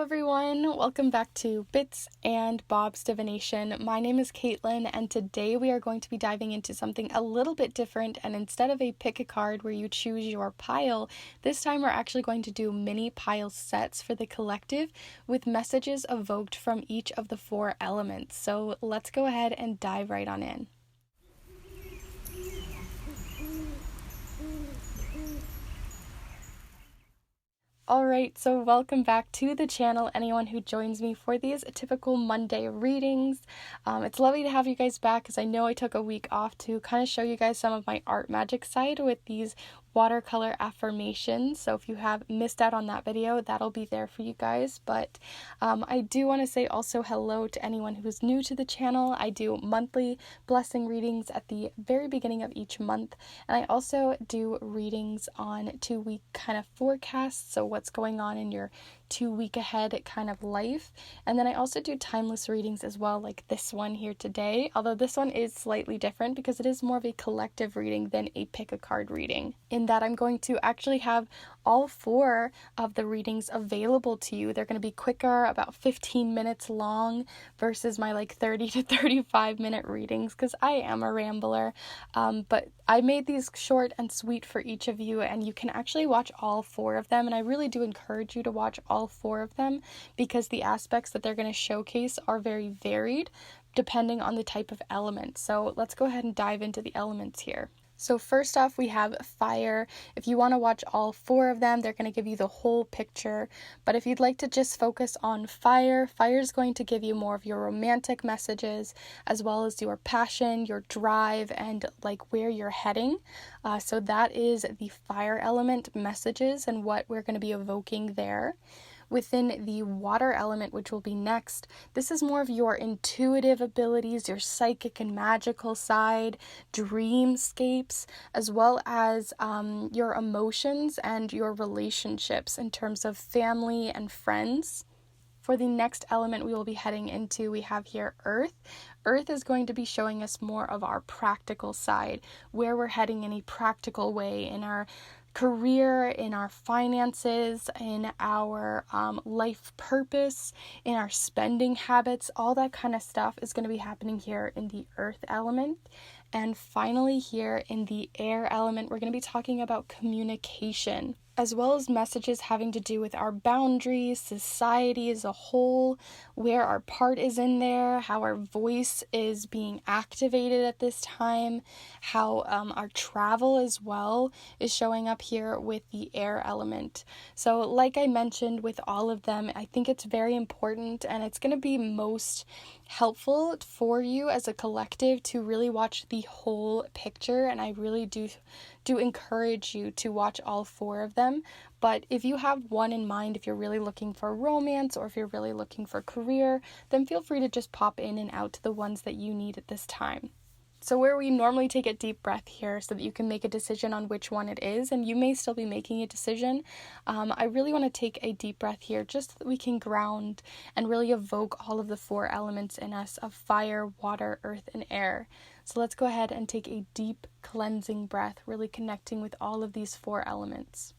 everyone, welcome back to Bits and Bob's Divination. My name is Caitlin, and today we are going to be diving into something a little bit different, and instead of a pick a card where you choose your pile, this time we're actually going to do mini pile sets for the collective with messages evoked from each of the 4 elements. So let's go ahead and dive right on in. Alright, so welcome back to the channel, anyone who joins me for these typical Monday readings. It's lovely to have you guys back because I know I took a week off to kind of show you guys some of my art magic side with these watercolor affirmations. So if you have missed out on that video, that'll be there for you guys. But I do want to say also hello to anyone who's new to the channel. I do monthly blessing readings at the very beginning of each month, and I also do readings on 2-week kind of forecasts, so what's going on in your 2-week ahead kind of life. And then I also do timeless readings as well, like this one here today, although this one is slightly different because it is more of a collective reading than a pick a card reading, in that I'm going to actually have all 4 of the readings available to you. They're going to be quicker, about 15 minutes long versus my like 30 to 35 minute readings because I am a rambler. But I made these short and sweet for each of you, and you can actually watch all 4 of them, and I really do encourage you to watch all 4 of them because the aspects that they're going to showcase are very varied depending on the type of element. So let's go ahead and dive into the elements here. So first off, we have fire. If you want to watch all 4 of them, they're going to give you the whole picture. But if you'd like to just focus on fire, fire is going to give you more of your romantic messages, as well as your passion, your drive, and like where you're heading. So that is the fire element messages and what we're going to be evoking there. Within the water element, which will be next, this is more of your intuitive abilities, your psychic and magical side, dreamscapes, as well as your emotions and your relationships in terms of family and friends. For the next element we will be heading into, we have here earth. Earth is going to be showing us more of our practical side, where we're heading in a practical way in our career, in our finances, in our life purpose, in our spending habits. All that kind of stuff is going to be happening here in the earth element. And finally here in the air element, we're going to be talking about communication, as well as messages having to do with our boundaries, society as a whole, where our part is in there, how our voice is being activated at this time, how our travel as well is showing up here with the air element. So like I mentioned with all of them, I think it's very important, and it's going to be most helpful for you as a collective to really watch the whole picture, and I really do encourage you to watch all 4 of them. But if you have one in mind, if you're really looking for romance or if you're really looking for career, then feel free to just pop in and out to the ones that you need at this time. So where we normally take a deep breath here so that you can make a decision on which one it is, and you may still be making a decision, I really want to take a deep breath here just so that we can ground and really evoke all of the 4 elements in us of fire, water, earth, and air. So let's go ahead and take a deep cleansing breath, really connecting with all of these 4 elements.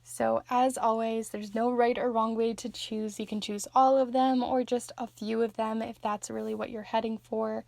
So as always, there's no right or wrong way to choose. You can choose all of them or just a few of them if that's really what you're heading for.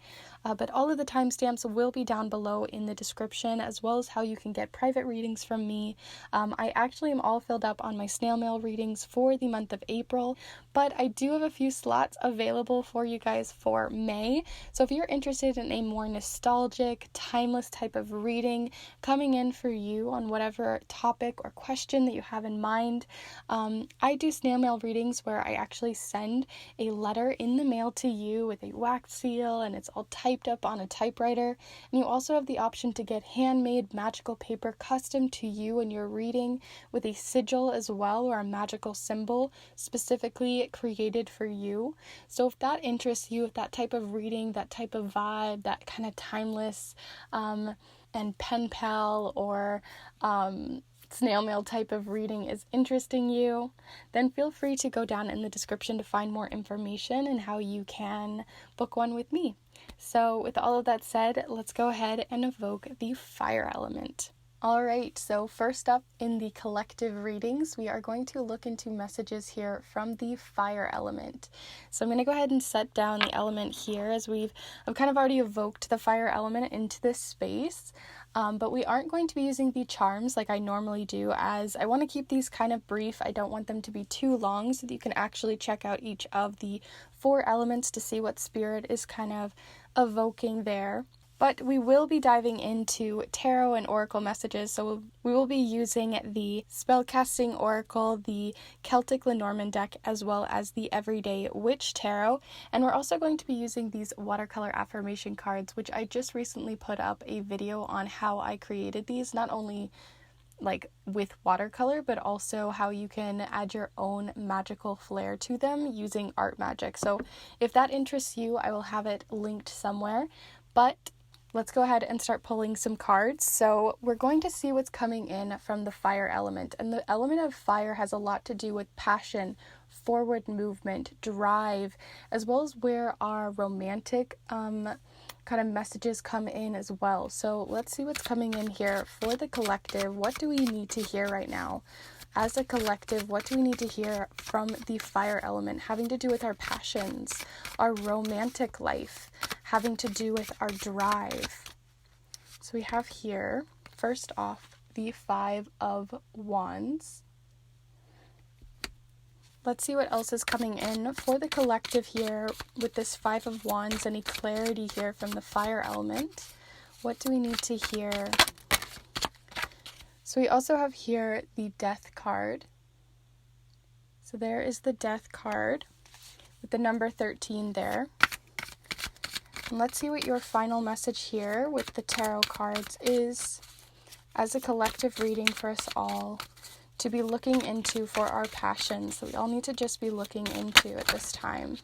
But all of the timestamps will be down below in the description, as well as how you can get private readings from me. I actually am all filled up on my snail mail readings for the month of April, but I do have a few slots available for you guys for May. So if you're interested in a more nostalgic, timeless type of reading coming in for you on whatever topic or question that you have in mind, I do snail mail readings where I actually send a letter in the mail to you with a wax seal, and it's all typed up on a typewriter. And you also have the option to get handmade magical paper custom to you and your reading with a sigil as well, or a magical symbol specifically created for you. So if that interests you, if that type of reading, that type of vibe, that kind of timeless and pen pal or snail mail type of reading is interesting you, then feel free to go down in the description to find more information and how you can book one with me. So with all of that said, let's go ahead and evoke the fire element. Alright, so first up in the collective readings, we are going to look into messages here from the fire element. So I'm going to go ahead and set down the element here as I've kind of already evoked the fire element into this space. But we aren't going to be using the charms like I normally do, as I want to keep these kind of brief. I don't want them to be too long so that you can actually check out each of the 4 elements to see what spirit is kind of evoking there. But we will be diving into tarot and oracle messages, so we will be using the spellcasting oracle, the Celtic Lenormand deck, as well as the Everyday Witch Tarot. And we're also going to be using these watercolor affirmation cards, which I just recently put up a video on how I created these, not only like with watercolor, but also how you can add your own magical flair to them using art magic. So if that interests you, I will have it linked somewhere. But let's go ahead and start pulling some cards. So we're going to see what's coming in from the fire element. And the element of fire has a lot to do with passion, forward movement, drive, as well as where our romantic kind of messages come in as well. So let's see what's coming in here for the collective. What do we need to hear right now? As a collective, what do we need to hear from the fire element, having to do with our passions, our romantic life, having to do with our drive? So we have here, first off, the 5 of Wands. Let's see what else is coming in for the collective here with this 5 of Wands. Any clarity here from the fire element? What do we need to hear? So we also have here the Death card. So there is the Death card with the number 13 there. And let's see what your final message here with the tarot cards is as a collective reading for us all to be looking into for our passions that we all need to just be looking into at this time.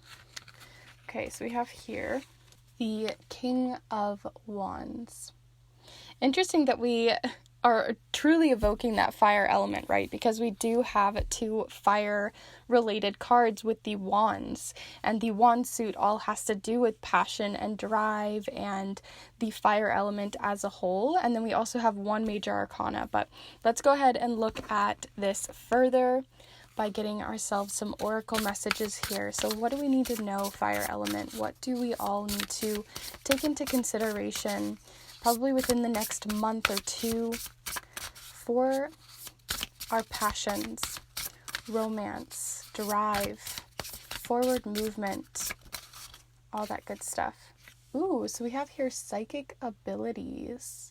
Okay, so we have here the King of Wands. Interesting that we are truly evoking that fire element, right? Because we do have 2 fire-related cards with the wands, and the wand suit all has to do with passion and drive and the fire element as a whole. And then we also have 1 major arcana, but let's go ahead and look at this further by getting ourselves some oracle messages here. So what do we need to know, fire element? What do we all need to take into consideration probably within the next month or 2 for our passions, romance, drive, forward movement, all that good stuff? Ooh, so we have here psychic abilities.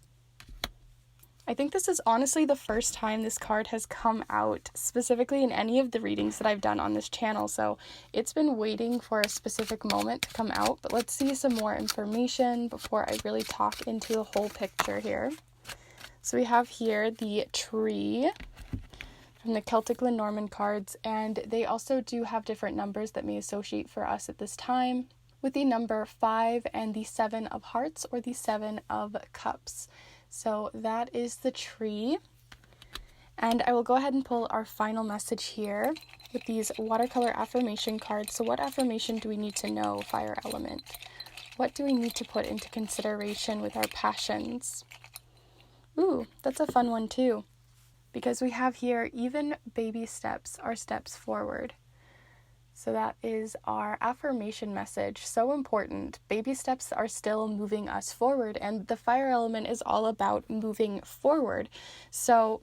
I think this is honestly the first time this card has come out specifically in any of the readings that I've done on this channel, so it's been waiting for a specific moment to come out. But let's see some more information before I really talk into the whole picture here. So we have here the tree from the Celtic Lenormand cards, and they also do have different numbers that may associate for us at this time, with the number 5 and the 7 of hearts or the 7 of cups. So that is the tree. And I will go ahead and pull our final message here with these watercolor affirmation cards. So what affirmation do we need to know, fire element? What do we need to put into consideration with our passions? Ooh, that's a fun one too, because we have here even baby steps are steps forward. So that is our affirmation message. So important. Baby steps are still moving us forward, and the fire element is all about moving forward. So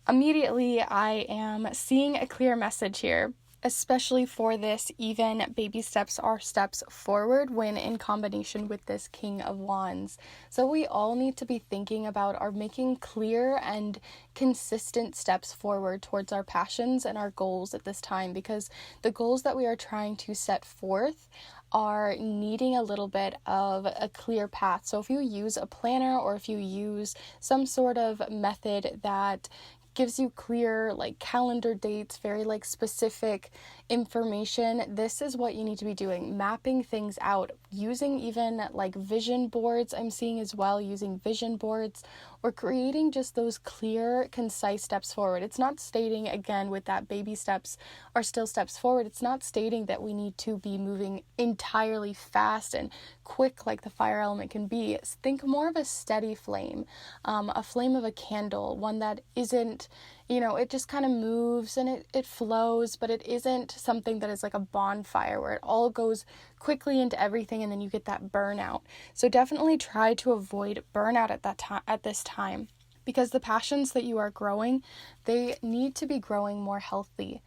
immediately I am seeing a clear message here, especially for this even baby steps are steps forward when in combination with this King of Wands. So we all need to be thinking about are making clear and consistent steps forward towards our passions and our goals at this time, because the goals that we are trying to set forth are needing a little bit of a clear path. So if you use a planner or if you use some sort of method that gives you clear like calendar dates, very like specific information. This is what you need to be doing, mapping things out, using even like vision boards. I'm seeing as well, using vision boards, or creating just those clear, concise steps forward. It's not stating, again, with that baby steps are still steps forward, it's not stating that we need to be moving entirely fast and quick like the fire element can be. Think more of a steady flame, a flame of a candle, one that isn't, it just kind of moves and it flows, but it isn't something that is like a bonfire where it all goes quickly into everything and then you get that burnout. So definitely try to avoid burnout at this time, because the passions that you are growing, they need to be growing more healthy,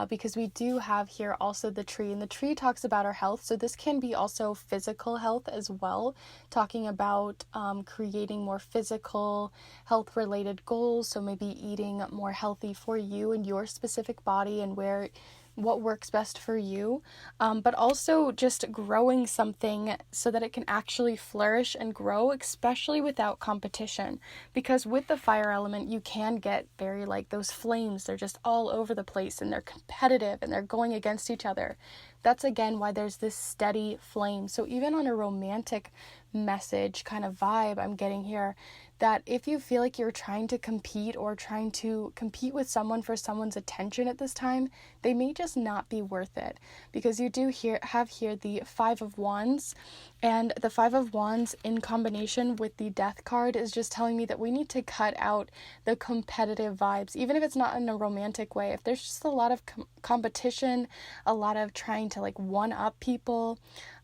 because we do have here also the tree, and the tree talks about our health. So this can be also physical health as well, talking about creating more physical health related goals. So maybe eating more healthy for you and your specific body and what works best for you, but also just growing something so that it can actually flourish and grow, especially without competition. Because with the fire element, you can get very like those flames, they're just all over the place and they're competitive and they're going against each other. That's again why there's this steady flame. So even on a romantic message kind of vibe I'm getting here, that if you feel like you're trying to compete with someone for someone's attention at this time, they may just not be worth it, because you do have here the Five of Wands, and the Five of Wands in combination with the Death card is just telling me that we need to cut out the competitive vibes, even if it's not in a romantic way. If there's just a lot of competition, a lot of trying to like one up people,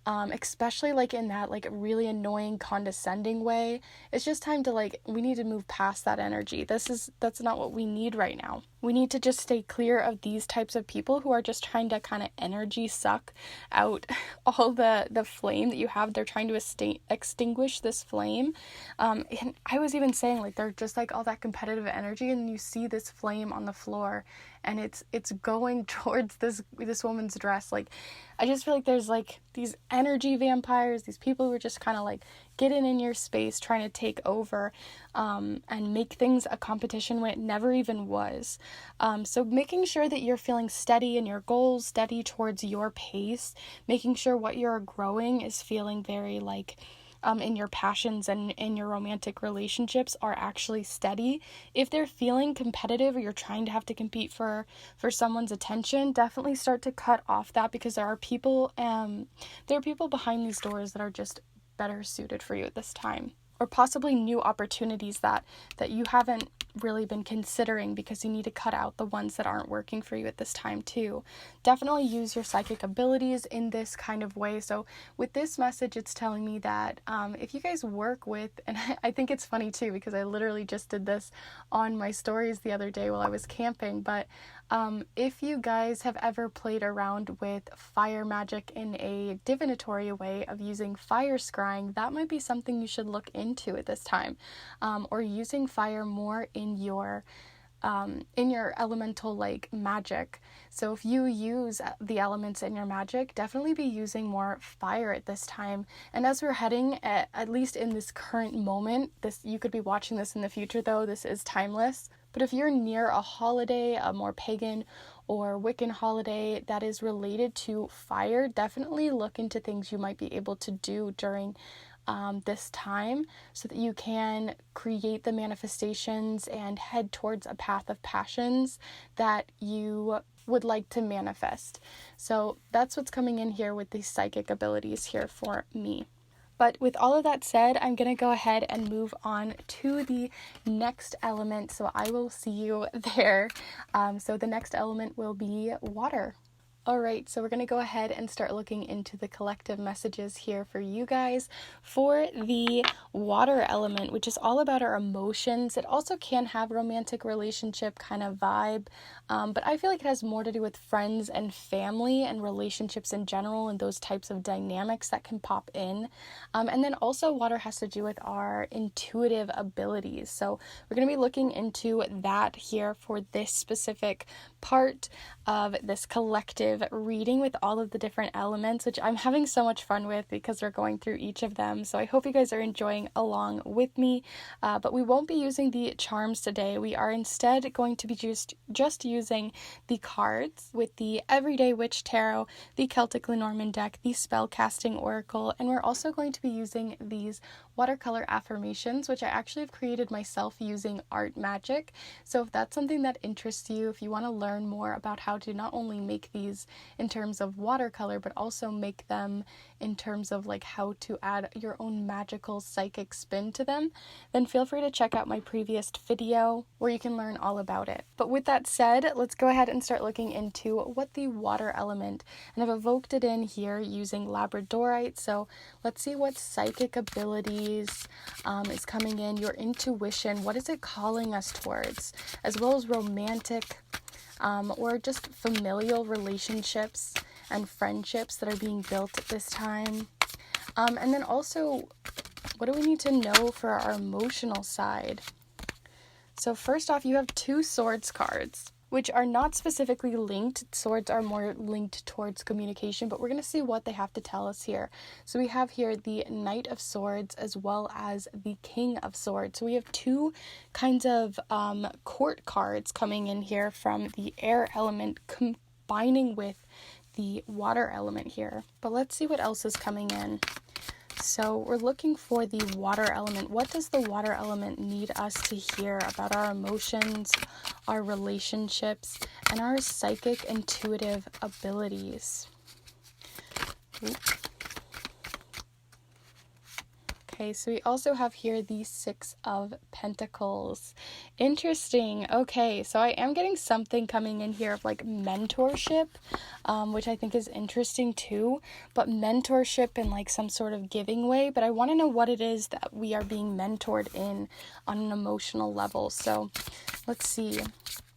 especially like in that like really annoying condescending way, it's just time to we need to move past that energy. That's not what we need right now. We need to just stay clear of these types of people who are just trying to kind of energy suck out all the flame that you have. They're trying to extinguish this flame. And I was even saying they're just all that competitive energy, and you see this flame on the floor and it's going towards this woman's dress. I just feel like there's these energy vampires, these people who are just kind of getting in your space, trying to take over, and make things a competition when it never even was. So making sure that you're feeling steady in your goals, steady towards your pace, making sure what you're growing is feeling very in your passions and in your romantic relationships are actually steady. If they're feeling competitive or you're trying to have to compete for someone's attention, definitely start to cut off that, because there are people behind these doors that are just better suited for you at this time, or possibly new opportunities that you haven't really been considering, because you need to cut out the ones that aren't working for you at this time too. Definitely use your psychic abilities in this kind of way. So with this message, it's telling me that if you guys work with, and I think it's funny too, because I literally just did this on my stories the other day while I was camping, but if you guys have ever played around with fire magic in a divinatory way of using fire scrying, that might be something you should look into at this time, or using fire more in your elemental magic. So if you use the elements in your magic, definitely be using more fire at this time. And as we're heading at least in this current moment, you could be watching this in the future though, this is timeless. But if you're near a holiday, a more pagan or Wiccan holiday that is related to fire, definitely look into things you might be able to do during this time, so that you can create the manifestations and head towards a path of passions that you would like to manifest. So that's what's coming in here with these psychic abilities here for me. But with all of that said, I'm going to go ahead and move on to the next element. So I will see you there. So the next element will be water. All right, so we're going to go ahead and start looking into the collective messages here for you guys for the water element, which is all about our emotions. It also can have romantic relationship kind of vibe, but I feel like it has more to do with friends and family and relationships in general, and those types of dynamics that can pop in. And then also water has to do with our intuitive abilities. So we're going to be looking into that here for this specific part of this collective reading with all of the different elements, which I'm having so much fun with because we're going through each of them. So I hope you guys are enjoying along with me. But we won't be using the charms today. We are instead going to be just using the cards with the Everyday Witch Tarot, the Celtic Lenormand deck, the Spellcasting Oracle, and we're also going to be using these watercolor affirmations, which I actually have created myself using Art Magic. So if that's something that interests you, if you want to learn more about how to not only make these in terms of watercolor, but also make them in terms of like how to add your own magical psychic spin to them, then feel free to check out my previous video where you can learn all about it. But with that said, let's go ahead and start looking into what the water element, and I've evoked it in here using Labradorite. So let's see what psychic abilities is coming in, your intuition, what is it calling us towards, as well as romantic or just familial relationships and friendships that are being built at this time. And then also, what do we need to know for our emotional side? So first off, you have 2 swords cards, which are not specifically linked. Swords are more linked towards communication, but we're going to see what they have to tell us here. So we have here the Knight of Swords as well as the King of Swords. So we have 2 kinds of court cards coming in here from the air element combining with the water element here. But let's see what else is coming in. So we're looking for the water element. What does the water element need us to hear about our emotions, our relationships, and our psychic intuitive abilities? Okay, so we also have here the 6 of Pentacles. Interesting. Okay, so I am getting something coming in here of like mentorship, which I think is interesting too, but mentorship in like some sort of giving way. But I want to know what it is that we are being mentored in on an emotional level. So let's see.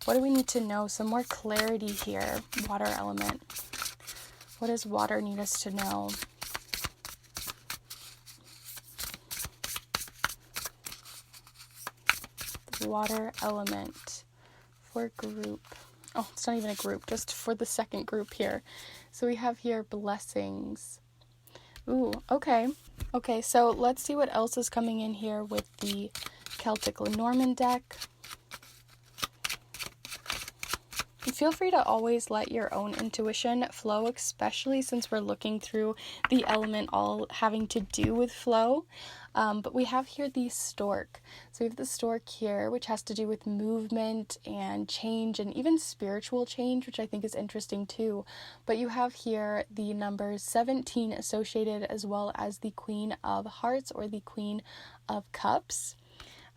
What do we need to know? Some more clarity here. Water element. What does water need us to know? Water element for group. Oh, it's not even a group, just for the second group here. So we have here blessings. Ooh, okay. Okay, so let's see what else is coming in here with the Celtic Lenormand deck. Feel free to always let your own intuition flow, especially since we're looking through the element all having to do with flow. But we have here the stork. So we have the stork here, which has to do with movement and change and even spiritual change, which I think is interesting too. But you have here the numbers 17 associated, as well as the Queen of Hearts or the Queen of Cups.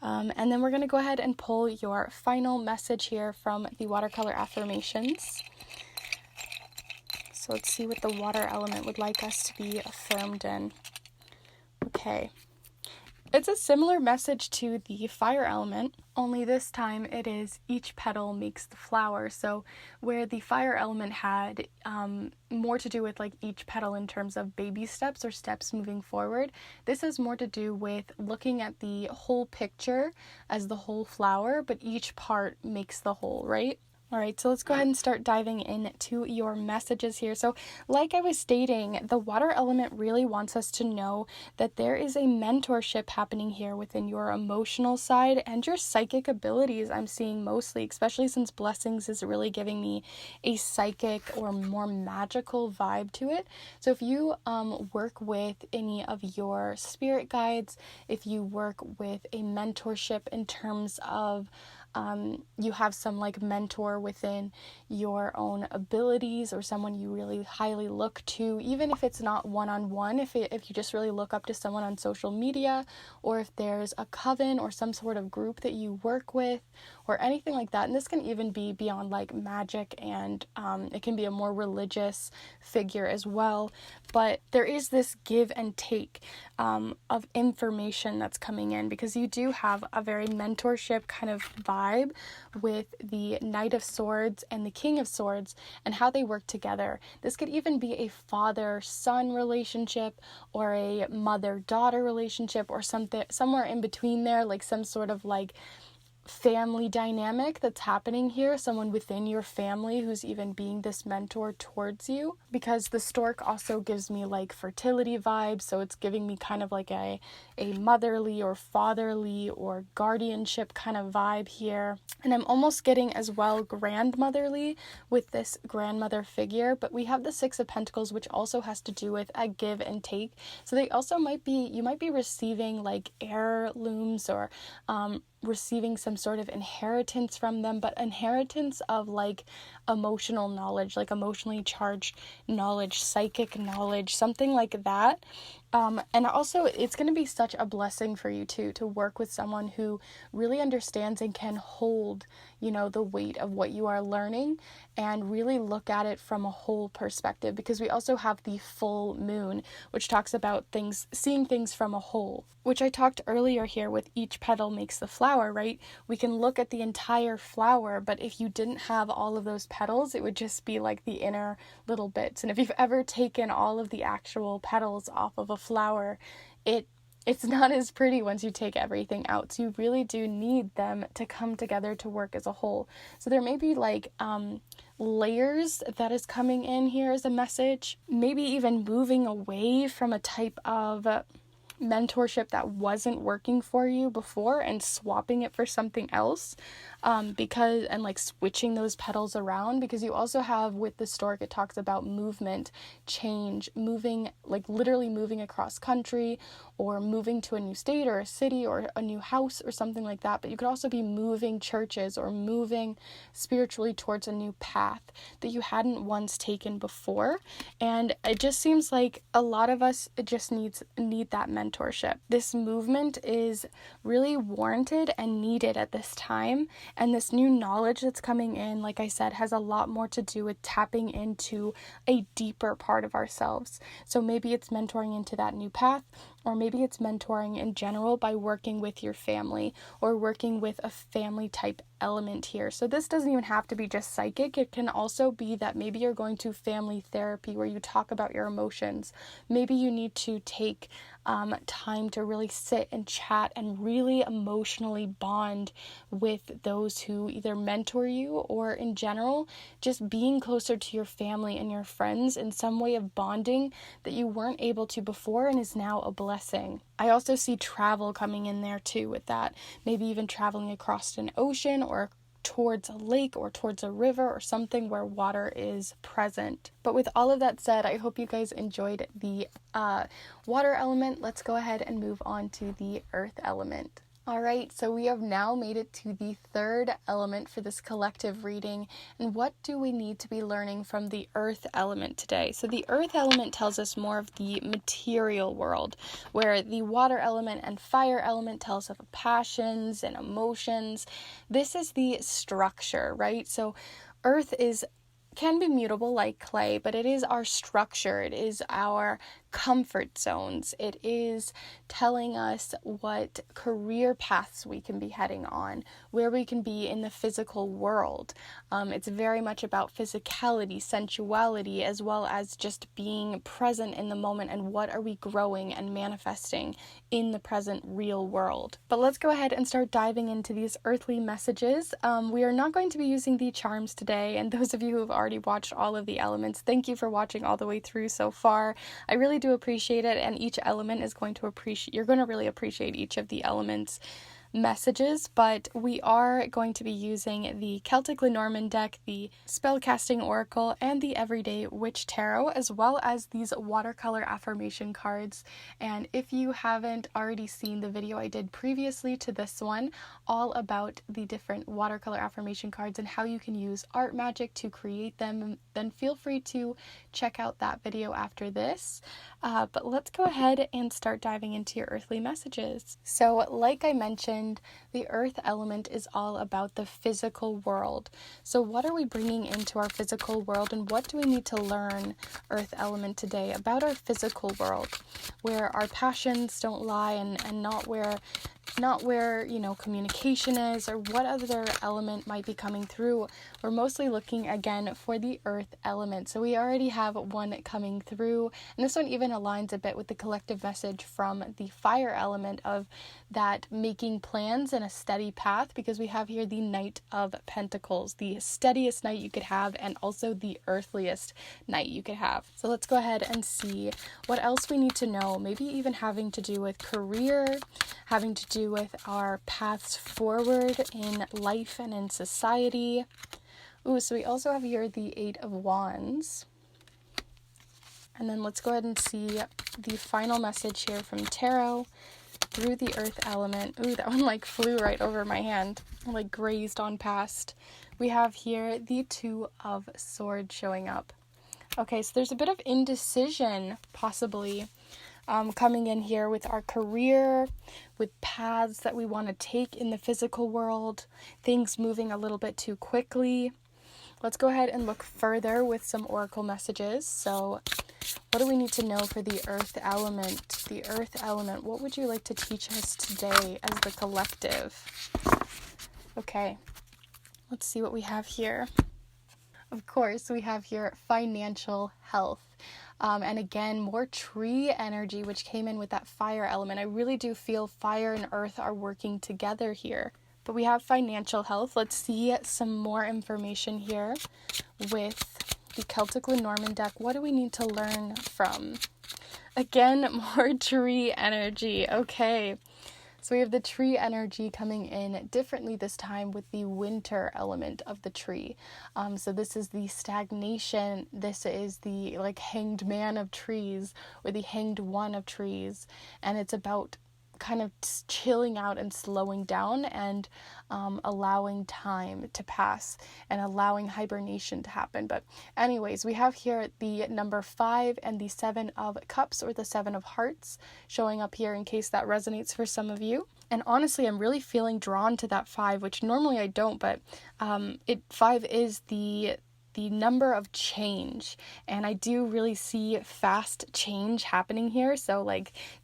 And then we're going to go ahead and pull your final message here from the watercolor affirmations. So let's see what the water element would like us to be affirmed in. Okay. It's a similar message to the fire element, only this time it is each petal makes the flower. So where the fire element had more to do with like each petal in terms of baby steps or steps moving forward, this has more to do with looking at the whole picture as the whole flower, but each part makes the whole, right? All right, so let's go ahead and start diving into your messages here. So like I was stating, the water element really wants us to know that there is a mentorship happening here within your emotional side and your psychic abilities. I'm seeing mostly, especially since blessings is really giving me a psychic or more magical vibe to it. So if you work with any of your spirit guides, if you work with a mentorship in terms of you have some like mentor within your own abilities or someone you really highly look to, even if it's not one-on-one, if you just really look up to someone on social media, or if there's a coven or some sort of group that you work with or anything like that. And this can even be beyond like magic, and it can be a more religious figure as well. But there is this give and take of information that's coming in, because you do have a very mentorship kind of vibe with the Knight of Swords and the King of Swords and how they work together. This could even be a father-son relationship or a mother-daughter relationship or something somewhere in between there, like some sort of like family dynamic that's happening here, someone within your family who's even being this mentor towards you, because the stork also gives me like fertility vibes, so it's giving me kind of like a motherly or fatherly or guardianship kind of vibe here. And I'm almost getting as well grandmotherly with this grandmother figure, but we have the Six of Pentacles, which also has to do with a give and take. So they also you might be receiving like heirlooms or receiving some sort of inheritance from them, but inheritance of like emotional knowledge, like emotionally charged knowledge, psychic knowledge, something like that. And also it's going to be such a blessing for you too, to work with someone who really understands and can hold, the weight of what you are learning and really look at it from a whole perspective, because we also have the full moon, which talks about seeing things from a whole, which I talked earlier here with each petal makes the flower, right? We can look at the entire flower, but if you didn't have all of those petals, it would just be like the inner little bits. And if you've ever taken all of the actual petals off of a flower, it's not as pretty once you take everything out. So you really do need them to come together to work as a whole. So there may be like layers that is coming in here as a message. Maybe even moving away from a type of mentorship that wasn't working for you before and swapping it for something else, and like switching those petals around, because you also have with the stork, it talks about movement, change, moving, like literally moving across country or moving to a new state or a city or a new house or something like that. But you could also be moving churches or moving spiritually towards a new path that you hadn't once taken before. And it just seems like a lot of us just need that mentorship. This movement is really warranted and needed at this time. And this new knowledge that's coming in, like I said, has a lot more to do with tapping into a deeper part of ourselves. So maybe it's mentoring into that new path, or maybe it's mentoring in general by working with your family or working with a family type element here. So this doesn't even have to be just psychic. It can also be that maybe you're going to family therapy where you talk about your emotions. Maybe you need to take time to really sit and chat and really emotionally bond with those who either mentor you, or in general, just being closer to your family and your friends in some way of bonding that you weren't able to before and is now a blessing. I also see travel coming in there too with that. Maybe even traveling across an ocean or towards a lake or towards a river or something where water is present. But with all of that said, I hope you guys enjoyed the water element. Let's go ahead and move on to the earth element. Alright, so we have now made it to the third element for this collective reading. And what do we need to be learning from the earth element today? So the earth element tells us more of the material world, where the water element and fire element tells us of passions and emotions. This is the structure, right? So earth can be mutable like clay, but it is our structure. It is our comfort zones. It is telling us what career paths we can be heading on, where we can be in the physical world. It's very much about physicality, sensuality, as well as just being present in the moment and what are we growing and manifesting in the present real world. But let's go ahead and start diving into these earthly messages. We are not going to be using the charms today, and those of you who have already watched all of the elements, thank you for watching all the way through so far. I really do appreciate it, and each element you're going to really appreciate each of the elements messages, but we are going to be using the Celtic Lenormand deck, the Spellcasting Oracle, and the Everyday Witch Tarot, as well as these watercolor affirmation cards. And if you haven't already seen the video I did previously to this one, all about the different watercolor affirmation cards and how you can use art magic to create them, then feel free to check out that video after this. But let's go ahead and start diving into your earthly messages. So like I mentioned, the earth element is all about the physical world. So what are we bringing into our physical world, and what do we need to learn, earth element, today about our physical world, where our passions don't lie, and not where not where, communication is or what other element might be coming through. We're mostly looking again for the earth element. So we already have one coming through, and this one even aligns a bit with the collective message from the fire element of that making plans and a steady path, because we have here the Knight of Pentacles, the steadiest knight you could have and also the earthliest knight you could have. So let's go ahead and see what else we need to know, maybe even having to do with career, having to do with our paths forward in life and in society. Ooh, so we also have here the Eight of Wands. And then let's go ahead and see the final message here from Tarot through the earth element. Ooh, that one flew right over my hand, grazed on past. We have here the Two of Swords showing up. Okay, so there's a bit of indecision possibly coming in here with our career, with paths that we want to take in the physical world, things moving a little bit too quickly. Let's go ahead and look further with some oracle messages. So what do we need to know for the earth element? The earth element, what would you like to teach us today as the collective? Okay, let's see what we have here. Of course, we have here financial health. And again, more tree energy, which came in with that fire element. I really do feel fire and earth are working together here. But we have financial health. Let's see some more information here with the Celtic Lenormand deck. What do we need to learn from? Again, more tree energy. Okay. So we have the tree energy coming in differently this time with the winter element of the tree. So this is the stagnation. This is the hanged man of trees, or the hanged one of trees. And it's about kind of chilling out and slowing down and allowing time to pass and allowing hibernation to happen. But anyways, we have here the number 5 and the 7 of Cups, or the 7 of Hearts, showing up here in case that resonates for some of you. And honestly, I'm really feeling drawn to that 5, which normally I don't, but 5 is the number of change, and I do really see fast change happening here. So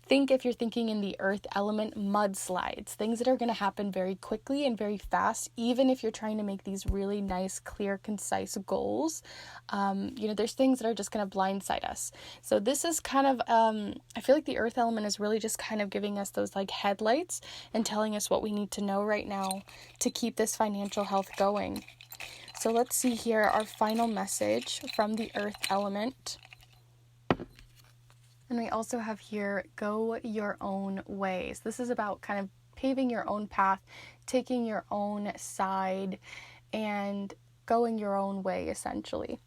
think, if you're thinking in the earth element, mudslides, things that are going to happen very quickly and very fast, even if you're trying to make these really nice, clear, concise goals. There's things that are just going to blindside us. So this is kind of, I feel like the earth element is really just kind of giving us those headlights and telling us what we need to know right now to keep this financial health going. So let's see here our final message from the earth element. And we also have here, go your own ways. This is about kind of paving your own path, taking your own side, and going your own way, essentially.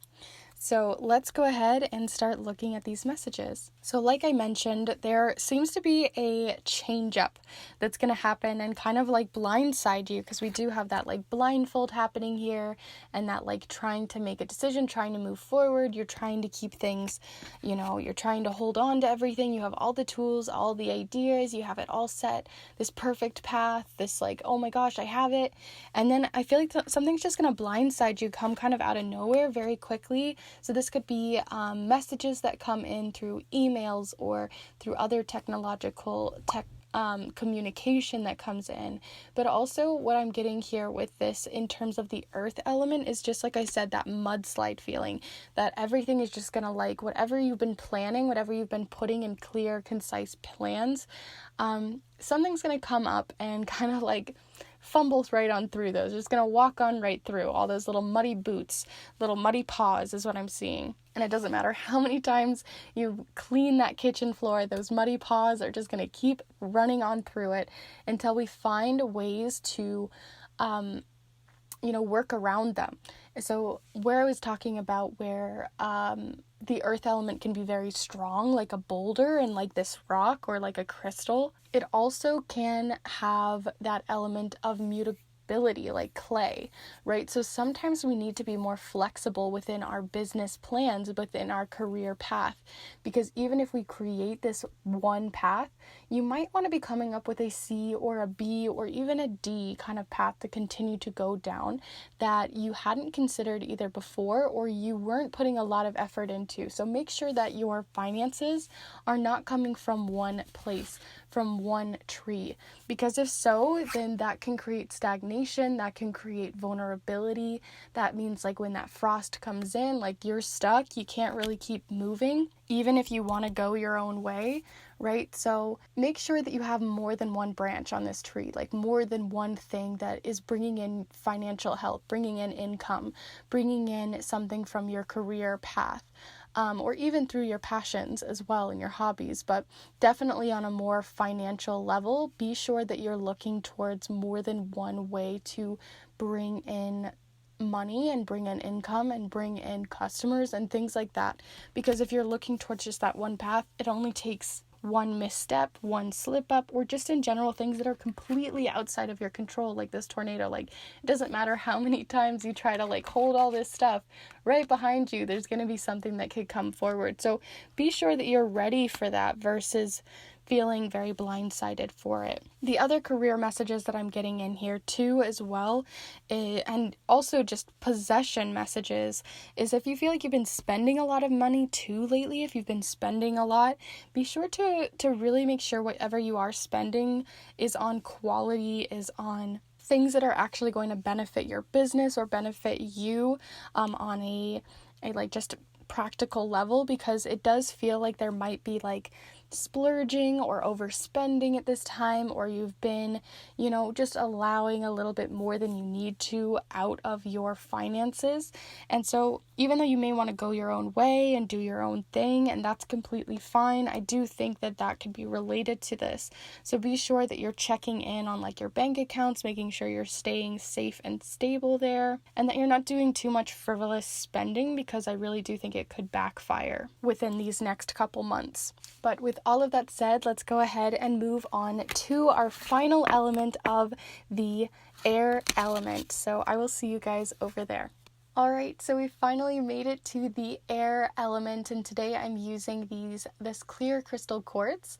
So let's go ahead and start looking at these messages. So like I mentioned, there seems to be a change up that's going to happen and kind of blindside you, because we do have that blindfold happening here, and that trying to make a decision, trying to move forward. You're trying to keep things, you're trying to hold on to everything. You have all the tools, all the ideas, you have it all set, this perfect path, this oh my gosh, I have it. And then I feel like something's just going to blindside you, come kind of out of nowhere very quickly. So this could be messages that come in through emails or through other technological communication that comes in. But also what I'm getting here with this in terms of the earth element is just, like I said, that mudslide feeling, that everything is just gonna whatever you've been planning, whatever you've been putting in clear, concise plans, something's gonna come up and kind of fumbles right on through those. Just gonna walk on right through all those little muddy boots, little muddy paws is what I'm seeing. And it doesn't matter how many times you clean that kitchen floor, those muddy paws are just gonna keep running on through it until we find ways to work around them. So where I was talking about where the earth element can be very strong, like a boulder and this rock or a crystal, it also can have that element of mutability, like clay, right? So sometimes we need to be more flexible within our business plans, within our career path, because even if we create this one path, you might want to be coming up with a C or a B or even a D kind of path to continue to go down that you hadn't considered either before or you weren't putting a lot of effort into. So make sure that your finances are not coming from one place, from one tree. Because if so, then that can create stagnation, that can create vulnerability. That means like when that frost comes in, like you're stuck, you can't really keep moving, even if you want to go your own way, right? So make sure that you have more than one branch on this tree, like more than one thing that is bringing in financial help, bringing in income, bringing in something from your career path. Or even through your passions as well and your hobbies, but definitely on a more financial level, be sure that you're looking towards more than one way to bring in money and bring in income and bring in customers and things like that. Because if you're looking towards just that one path, it only takes one misstep, one slip up, or just in general things that are completely outside of your control, like this tornado. Like, it doesn't matter how many times you try to like hold all this stuff right behind you, there's going to be something that could come forward. So be sure that you're ready for that versus feeling very blindsided for it. The other career messages that I'm getting in here too as well, and also just possession messages, is if you feel like you've been spending a lot of money too lately, if you've been spending a lot, be sure to really make sure whatever you are spending is on quality, is on things that are actually going to benefit your business or benefit you on a like just practical level, because it does feel like there might be like splurging or overspending at this time, or you've been, just allowing a little bit more than you need to out of your finances. And so even though you may want to go your own way and do your own thing, and that's completely fine, I do think that that could be related to this. So be sure that you're checking in on like your bank accounts, making sure you're staying safe and stable there, and that you're not doing too much frivolous spending, because I really do think it could backfire within these next couple months. But with all of that said, let's go ahead and move on to our final element of the air element. So I will see you guys over there. Alright, so we finally made it to the air element, and today I'm using this clear crystal quartz,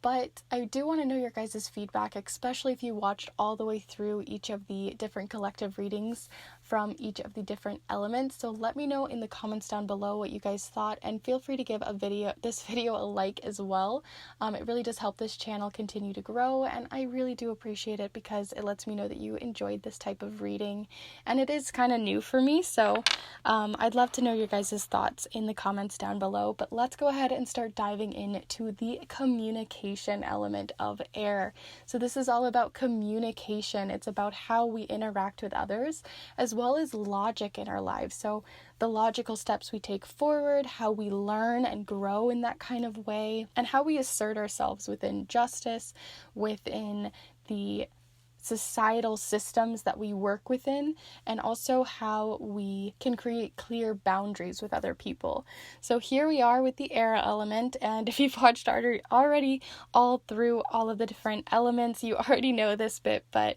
but I do want to know your guys' feedback, especially if you watched all the way through each of the different collective readings from each of the different elements. So let me know in the comments down below what you guys thought, and feel free to give this video a like as well. It really does help this channel continue to grow, and I really do appreciate it because it lets me know that you enjoyed this type of reading, and it is kind of new for me, so I'd love to know your guys' thoughts in the comments down below. But let's go ahead and start diving into the communication element of air. So this is all about communication. It's about how we interact with others, as well as logic in our lives. So the logical steps we take forward, how we learn and grow in that kind of way, and how we assert ourselves within justice, within the societal systems that we work within, and also how we can create clear boundaries with other people. So here we are with the air element, and if you've watched already all through all of the different elements, you already know this bit, but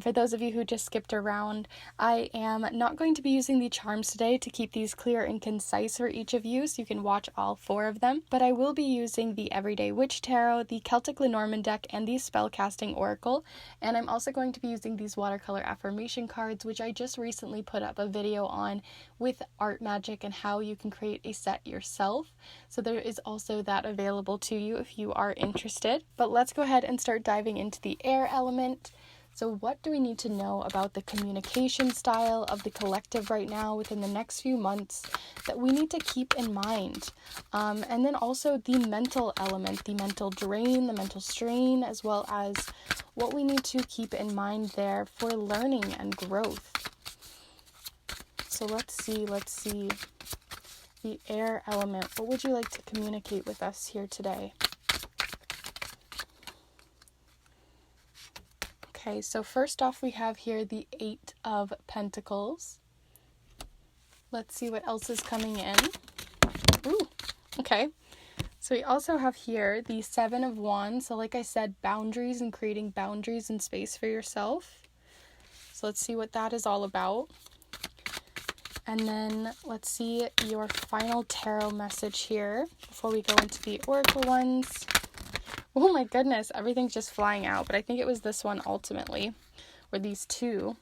for those of you who just skipped around, I am not going to be using the charms today to keep these clear and concise for each of you, so you can watch all 4 of them, but I will be using the Everyday Witch Tarot, the Celtic Lenormand deck, and the Spellcasting Oracle, and I'm also going to be using these watercolor affirmation cards, which I just recently put up a video on with art magic and how you can create a set yourself. So there is also that available to you if you are interested. But let's go ahead and start diving into the air element. So what do we need to know about the communication style of the collective right now within the next few months that we need to keep in mind? And then also the mental element, the mental drain, the mental strain, as well as what we need to keep in mind there for learning and growth. So let's see. The air element. What would you like to communicate with us here today? Okay, so first off we have here the 8 of Pentacles. Let's see what else is coming in. Ooh, okay. So we also have here the 7 of Wands. So like I said, boundaries and creating boundaries and space for yourself. So let's see what that is all about. And then let's see your final tarot message here before we go into the oracle ones. Oh my goodness, everything's just flying out, but I think it was this one ultimately, or these 2.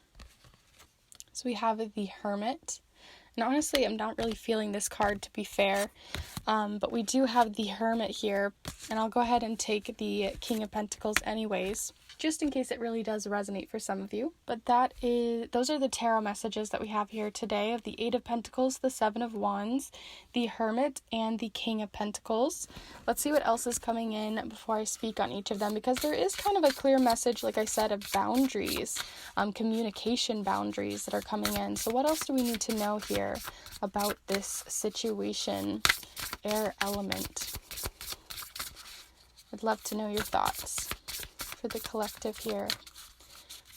So we have the Hermit. And honestly, I'm not really feeling this card, to be fair. But we do have the Hermit here, and I'll go ahead and take the King of Pentacles anyways, just in case it really does resonate for some of you. But those are the tarot messages that we have here today of the Eight of Pentacles, the Seven of Wands, the Hermit, and the King of Pentacles. Let's see what else is coming in before I speak on each of them, because there is kind of a clear message, like I said, of boundaries, communication boundaries that are coming in. So what else do we need to know here about this situation? Air element. I'd love to know your thoughts for the collective here.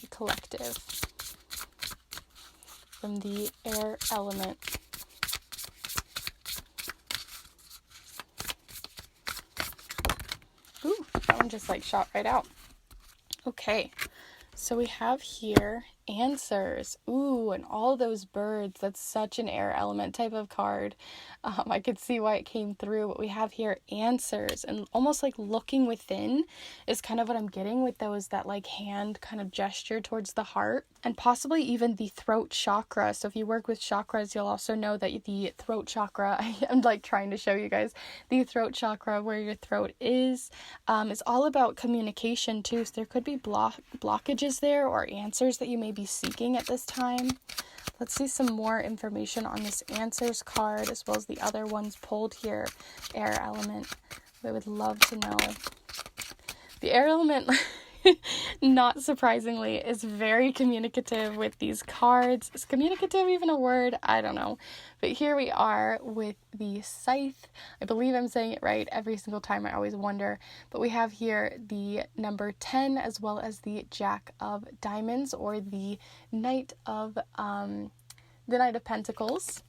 The collective from the air element. Ooh, that one just like shot right out. Okay, so we have here answers. Ooh, and all those birds. That's such an air element type of card. I could see why it came through. What we have here, answers, and almost like looking within is kind of what I'm getting with those, that like hand kind of gesture towards the heart, and possibly even the throat chakra. So if you work with chakras, you'll also know that the throat chakra, I'm like trying to show you guys, the throat chakra where your throat is all about communication too. So there could be blockages there or answers that you may be seeking at this time. Let's see some more information on this answers card, as well as the other ones pulled here. Air element. I would love to know. The air element, not surprisingly, is very communicative with these cards. Is communicative even a word? I don't know. But here we are with the scythe. I believe I'm saying it right every single time. I always wonder. But we have here the number 10, as well as the Jack of Diamonds, or the Knight of Pentacles,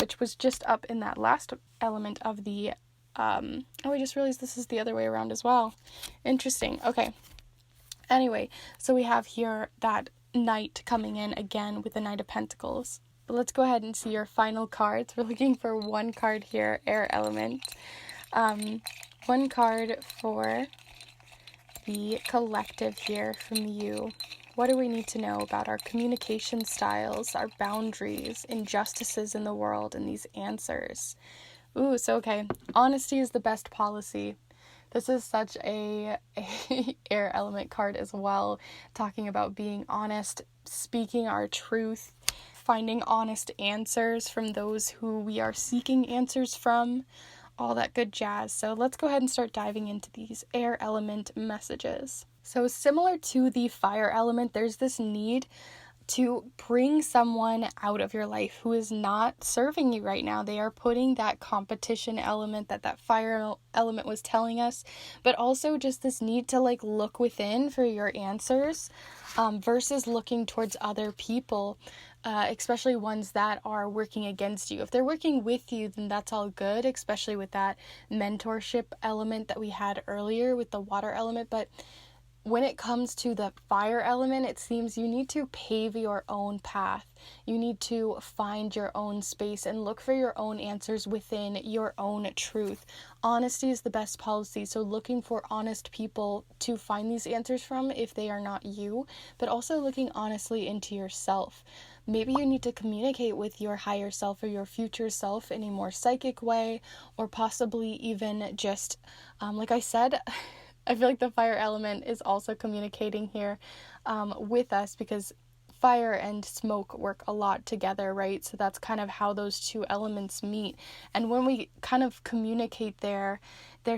which was just up in that last element of the I just realized this is the other way around as well. Interesting. Okay. Anyway, so we have here that Knight coming in again with the Knight of Pentacles. But let's go ahead and see your final cards. We're looking for one card here, air element. One card for the collective here from you. What do we need to know about our communication styles, our boundaries, injustices in the world, and these answers? Ooh, so okay. Honesty is the best policy. This is such a air element card as well, talking about being honest, speaking our truth, finding honest answers from those who we are seeking answers from, all that good jazz. So let's go ahead and start diving into these air element messages. So similar to the fire element, there's this need to bring someone out of your life who is not serving you right now. They are putting that competition element that fire element was telling us, but also just this need to like look within for your answers, versus looking towards other people, especially ones that are working against you. If they're working with you, then that's all good, especially with that mentorship element that we had earlier with the water element. But when it comes to the fire element, it seems you need to pave your own path. You need to find your own space and look for your own answers within your own truth. Honesty is the best policy. So looking for honest people to find these answers from if they are not you, but also looking honestly into yourself. Maybe you need to communicate with your higher self or your future self in a more psychic way, or possibly even just, like I said, I feel like the fire element is also communicating here with us, because fire and smoke work a lot together, right? So that's kind of how those two elements meet. And when we kind of communicate there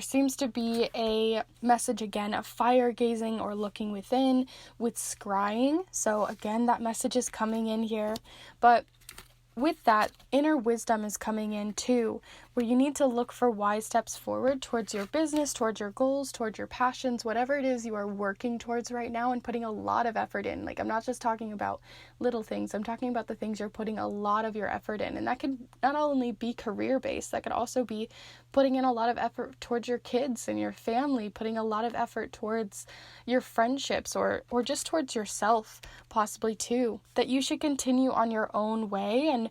seems to be a message again of fire gazing or looking within with scrying. So again, that message is coming in here. But with that, inner wisdom is coming in too, where you need to look for wise steps forward towards your business, towards your goals, towards your passions, whatever it is you are working towards right now and putting a lot of effort in. Like, I'm not just talking about little things, I'm talking about the things you're putting a lot of your effort in. And that could not only be career-based, that could also be putting in a lot of effort towards your kids and your family, putting a lot of effort towards your friendships, or just towards yourself, possibly too. That you should continue on your own way and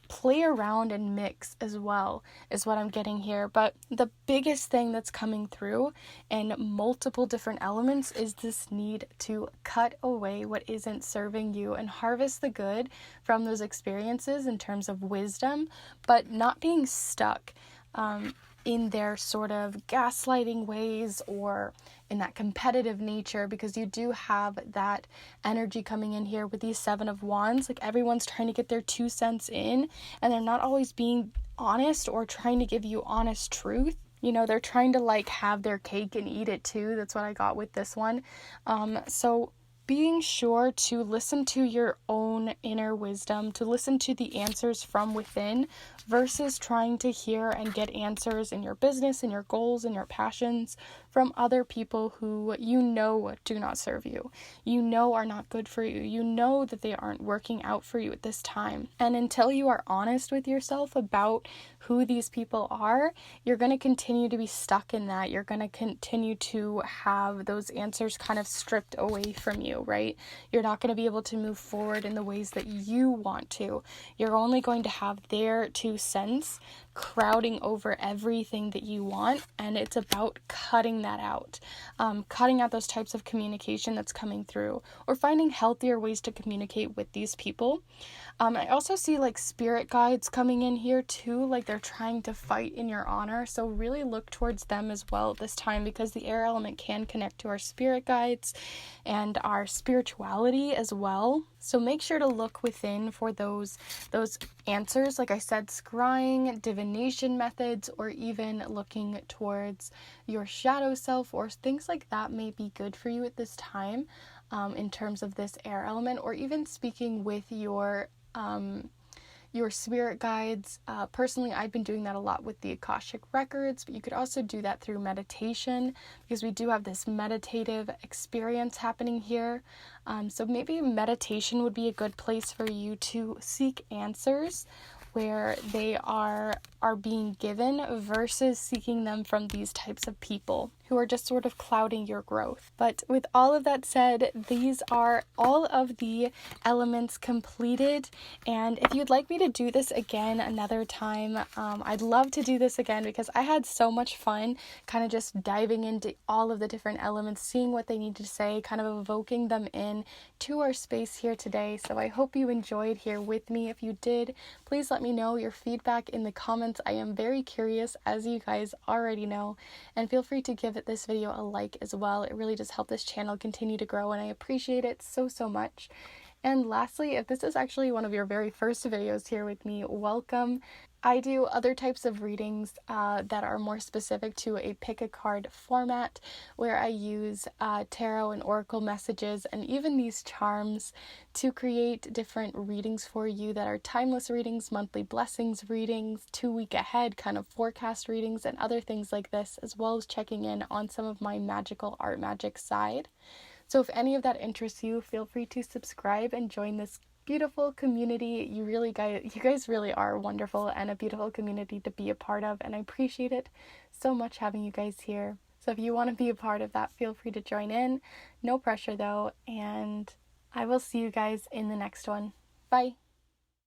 play around and mix as well, is what I'm getting here. But the biggest thing that's coming through in multiple different elements is this need to cut away what isn't serving you and harvest the good from those experiences in terms of wisdom, but not being stuck. in their sort of gaslighting ways or in that competitive nature, because you do have that energy coming in here with these Seven of Wands. Like, everyone's trying to get their 2 cents in, and they're not always being honest or trying to give you honest truth. You know, they're trying to like have their cake and eat it too. That's what I got with this one. So being sure to listen to your own inner wisdom, to listen to the answers from within versus trying to hear and get answers in your business, in your goals, and your passions from other people who you know do not serve you. You know are not good for you. You know that they aren't working out for you at this time. And until you are honest with yourself about who these people are, you're going to continue to be stuck in that. You're going to continue to have those answers kind of stripped away from you, right? You're not going to be able to move forward in the ways that you want to. You're only going to have their 2 cents crowding over everything that you want, and it's about cutting that out. Cutting out those types of communication that's coming through, or finding healthier ways to communicate with these people. I also see like spirit guides coming in here too, like they're trying to fight in your honor. So really look towards them as well at this time, because the air element can connect to our spirit guides and our spirituality as well. So make sure to look within for those answers. Like I said, scrying, divination methods, or even looking towards your shadow self or things like that may be good for you at this time. In terms of this air element, or even speaking with your spirit guides. Personally, I've been doing that a lot with the Akashic records, but you could also do that through meditation, because we do have this meditative experience happening here. So maybe meditation would be a good place for you to seek answers where they are being given, versus seeking them from these types of people who are just sort of clouding your growth. But with all of that said, these are all of the elements completed. And if you'd like me to do this again another time, I'd love to do this again, because I had so much fun kind of just diving into all of the different elements, seeing what they need to say, kind of evoking them in to our space here today. So I hope you enjoyed here with me. If you did, please let me know your feedback in the comments. I am very curious, as you guys already know, and feel free to give this video a like as well. It really does help this channel continue to grow, and I appreciate it so much. And lastly, if this is actually one of your very first videos here with me, welcome. I do other types of readings that are more specific to a pick a card format, where I use tarot and oracle messages and even these charms to create different readings for you that are timeless readings, monthly blessings readings, 2-week ahead kind of forecast readings, and other things like this, as well as checking in on some of my magical art magic side. So if any of that interests you, feel free to subscribe and join this beautiful community. You guys really are wonderful, and a beautiful community to be a part of, and I appreciate it so much having you guys here. So if you want to be a part of that, feel free to join in. No pressure though, and I will see you guys in the next one. Bye.